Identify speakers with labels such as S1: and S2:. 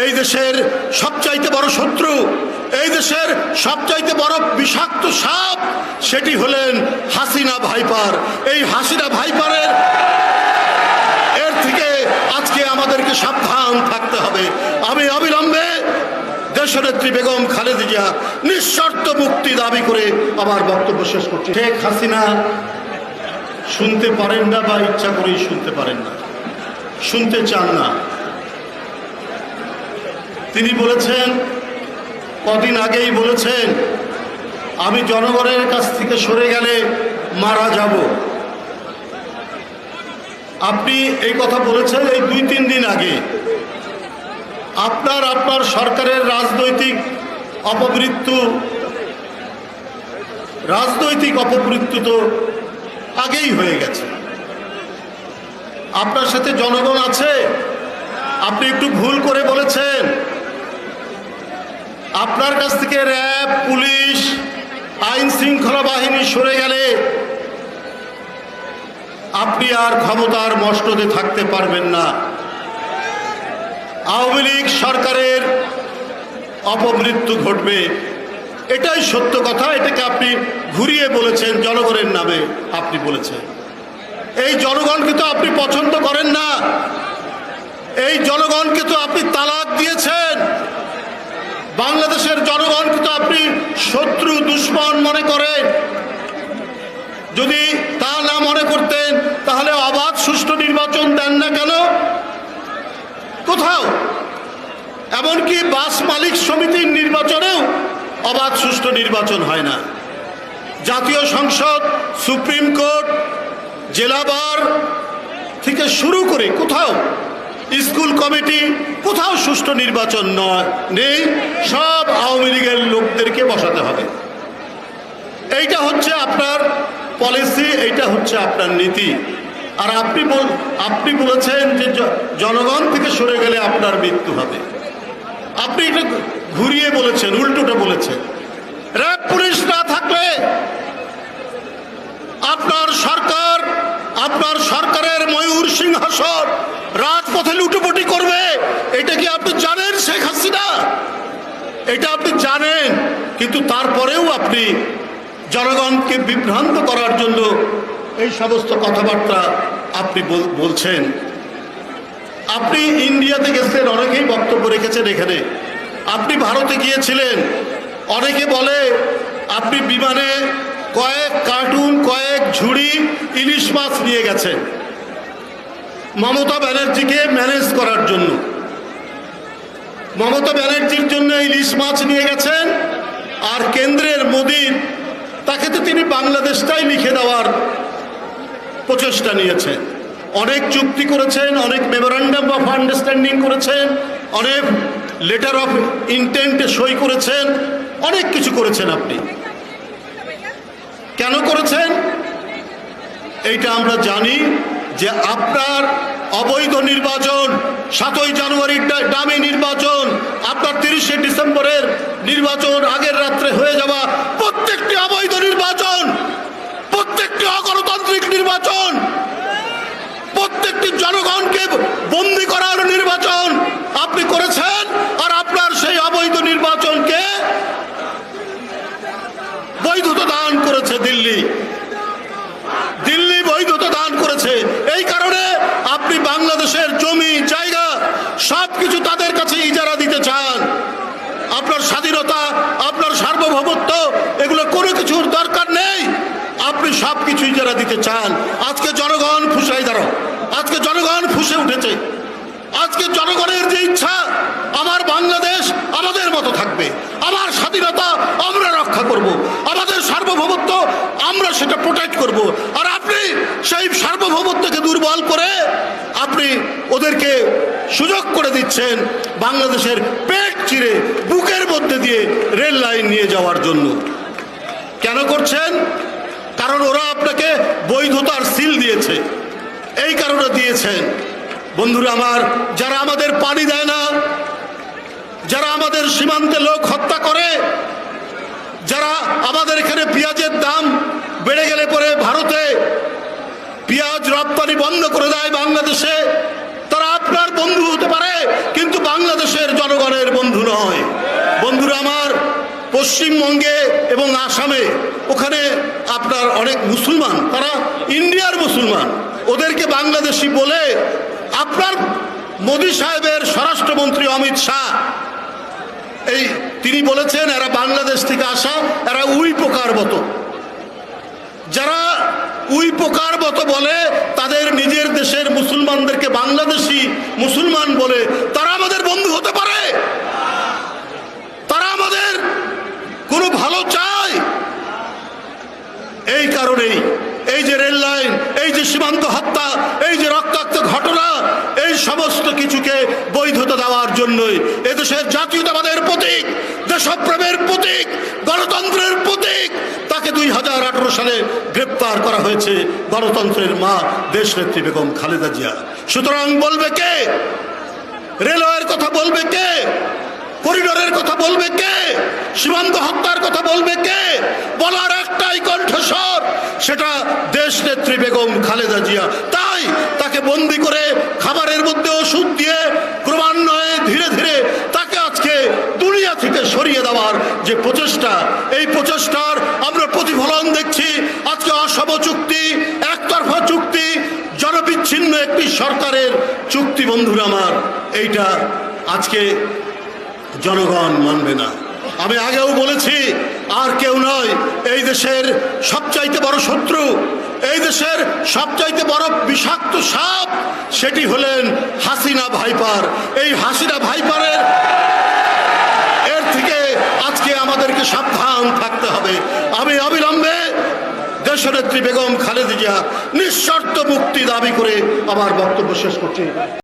S1: এই দেশের সবচাইতে বড় শত্রু, এই দেশের সবচাইতে বড় বিষাক্ত সাপ, সেটি হলেন হাসিনা ভাইপার। এই হাসিনা ভাইপারের এর থেকে আজকে আমাদেরকে সাবধান থাকতে হবে। আমি অবিলম্বে দেশনেত্রী বেগম খালেদা জিয়া নিঃশর্ত মুক্তি দাবি করে আমার বক্তব্য শেষ করছি। শেখ হাসিনা শুনতে পারেন না বা ইচ্ছা করেই শুনতে পারেন না, শুনতে চান না। তিনি বলেছেন, কদিন আগেই বলেছেন, আমি জনগণের কাছ থেকে সরে গেলে মারা যাব। আপনি এই কথা বলেছেন এই 2-3 দিন আগে। আপনার সরকারের রাজনৈতিক অপমৃত্যু তো আগেই হয়ে গেছে। আপনার সাথে জনগণ আছে, আপনি একটু ভুল করে বলেছেন। আপনার কাছ থেকে র্যাব, পুলিশ, আইন শৃঙ্খলা বাহিনী সরে গেলে আপনি আর ক্ষমতার মসনদে থাকতে পারবেন না। আওয়ামী লীগ সরকারের অপমৃত্যু ঘটবে, এটাই সত্য কথা। এটাকে আপনি ঘুরিয়ে বলেছেন, জনগণের নামে আপনি বলেছেন। এই জনগণকে তো আপনি পছন্দ করেন না, এই জনগণকে তো আপনি তালাক দিয়েছেন। বাংলাদেশের জনগণকে তো আপনি শত্রু, দুশ্মন মনে করেন। যদি তা না মনে করতেন তাহলে অবাধ সুষ্ঠু নির্বাচন দেন না কেন? কোথাও, এমনকি বাস মালিক সমিতির নির্বাচনেও অবাধ সুষ্ঠু নির্বাচন হয় না। জাতীয় সংসদ, সুপ্রিম কোর্ট, জেলা বার থেকে শুরু করে কোথাও, স্কুল কমিটি, কোথাও সুষ্ঠু নির্বাচন নেই। সব আওয়ামী লীগের লোকদেরকে বসাতে হবে। এইটা হচ্ছে আপনার পলিসি, এইটা হচ্ছে আপনার নীতি। আর আপনি বলেছেন যে জনগণ থেকে সরে গেলে আপনার মৃত্যু হবে। আপনি এটা ঘুরিয়ে বলেছেন, উল্টোটা বলেছেন। র্যাব, পুলিশ না থাকলে আপনার সরকারের ময়ূর সিংহাসন রাজপথে লুটোপুটি করবে। এটা কি আপনি জানেন শেখ হাসিনা? এটা আপনি জানেন, কিন্তু তারপরেও আপনি জনগণকে বিভ্রান্ত করার জন্য এই সমস্ত কথাবার্তা আপনি বলছেন। আপনি ইন্ডিয়াতে গেছিলেন, অনেকেই বক্তব্য রেখেছেন এখানে। আপনি ভারতে গিয়েছিলেন, অনেকে বলে আপনি বিমানে কয়েক কার্টুন, কয়েক ঝুড়ি ইলিশ মাছ নিয়ে গেছেন মমতা ব্যানার্জিকে ম্যানেজ করার জন্য। মমতা ব্যানার্জির জন্য ইলিশ মাছ নিয়ে গেছেন, আর কেন্দ্রের মোদির, তাকে তো তিনি বাংলাদেশটাই লিখে দেওয়ার প্রচেষ্টা নিয়েছেন। অনেক চুক্তি করেছেন, অনেক মেমোরান্ডাম অফ আন্ডারস্ট্যান্ডিং করেছেন, অনেক লেটার অফ ইন্টেন্টে সই করেছেন, অনেক কিছু করেছেন। আপনি কেন করেছেন এইটা আমরা জানি। যে আপনার অবৈধ নির্বাচন, 7ই জানুয়ারির ডামি নির্বাচন, আপনার 30শে ডিসেম্বরের নির্বাচন, আগের রাত্রে হয়ে যাওয়া প্রত্যেকটি অবৈধ নির্বাচন, প্রত্যেকটি অগণতান্ত্রিক নির্বাচন, প্রত্যেকটি জনগণকে বন্দী করার নির্বাচন আপনি করেছেন। আর আপনার সেই অবৈধ নির্বাচনকে বৈধতা দান করেছে দিল্লি বৈধতা দান করেছে। এই কারণে আপনি বাংলাদেশের জমি, জায়গা সবকিছু তাদের কাছে ইজারা দিতে চান। আপনার স্বাধীনতা, আপনার সার্বভৌমত্ব, এগুলো কোনো কিছুর দরকার নেই। আপনি সবকিছু ইজারা দিতে চান। আজকে জনগণ ফুঁসে দাঁড়াও, আজকে জনগণ ফুঁসে উঠেছে। আজকে জনগণের যে ইচ্ছা, আমার বাংলাদেশ আমাদের মতো থাকবে, আমার স্বাধীনতা আমরা রক্ষা করব, আমাদের সার্বভৌমত্ব আমরা সেটা প্রোটেক্ট করব। আর আপনি সেই সার্বভৌমত্বকে দুর্বল করে আপনি ওদেরকে সুযোগ করে দিচ্ছেন বাংলাদেশের পেট চিরে বুকের মধ্যে দিয়ে রেল লাইন নিয়ে যাওয়ার জন্য। কেন করছেন? কারণ ওরা আপনাকে বৈধতার সিল দিয়েছে, এই কারণে দিয়েছেন। বন্ধুরা আমার, যারা আমাদের পানি দেয় না, যারা আমাদের সীমান্তে লোক হত্যা করে, যারা আমাদের এখানে পেঁয়াজের দাম বেড়ে গেলে পরে ভারতে পেঁয়াজ রপ্তানি বন্ধ করে দেয় বাংলাদেশে, তারা আপনার বন্ধু হতে পারে, কিন্তু বাংলাদেশের নয়। বন্ধুরা আমার, পশ্চিমবঙ্গে এবং আসামে ওখানে আপনার অনেক মুসলমান, তারা ইন্ডিয়ার মুসলমান, ওদেরকে বাংলাদেশি বলে আপনার মোদী সাহেবের স্বরাষ্ট্রমন্ত্রী অমিত শাহ তিনি বলেছেন এরা বাংলাদেশ থেকে আসা, এরা উই পোকার মতো। যারা উই পোকার মতো বলে তাদের নিজের দেশের মুসলমানদেরকে বাংলাদেশি মুসলমান বলে, তারা আমাদের বন্ধু হতে পারে? তারা আমাদের কোনো ভালো চায়? এই কারণেই এই যে রেল লাইন, এই যে সীমান্ত হত্যা, এই যে রক্তাক্ত ঘটনা, এই সমস্ত কিছুকে বৈধতা দেওয়ার জন্যই এদেশের জাতীয়তাবাদের প্রতীক, দেশপ্রেমের প্রতীক, গণতন্ত্রের প্রতীক, তাকে 2018 সালে গ্রেপ্তার করা হয়েছে গণতন্ত্রের মা দেশনেত্রী বেগম খালেদা জিয়া। সুতরাং বলবে কে? রেলওয়ের কথা বলবে কে? করিডোরের কথা বলবে কে? সীমান্ত হত্যার কথা বলবে কে? বলার একটাই কণ্ঠস্বর, সেটা দেশনেত্রী বেগম খালেদা জিয়া। তাই তাকে বন্দি করে খাবারের মধ্যে ওষুধ দিয়ে ক্রমান্বয়ে ধীরে ধীরে তাকে আজকে দুনিয়া থেকে সরিয়ে দেওয়ার যে প্রচেষ্টা, এই প্রচেষ্টার আমরা প্রতিফলন দেখছি। আজকে অসম চুক্তি, একতরফা চুক্তি, জনবিচ্ছিন্ন একটি সরকারের চুক্তি। বন্ধুরা আমার, এইটা আজকে জনগণ মানবে না। আমি আগেও বলেছি, আর কেউ নয়, এই দেশের সবচাইতে বড় শত্রু, এই দেশের সবচাইতে বড় বিষাক্ত সাপ, সেটি হলেন হাসিনা ভাইপার। এই হাসিনা ভাইপারের এর থেকে আজকে আমাদেরকে সাবধান থাকতে হবে। আমি অবিলম্বে দেশনেত্রী বেগম খালেদা জিয়া নিঃশর্ত মুক্তি দাবি করে আমার বক্তব্য শেষ করছি।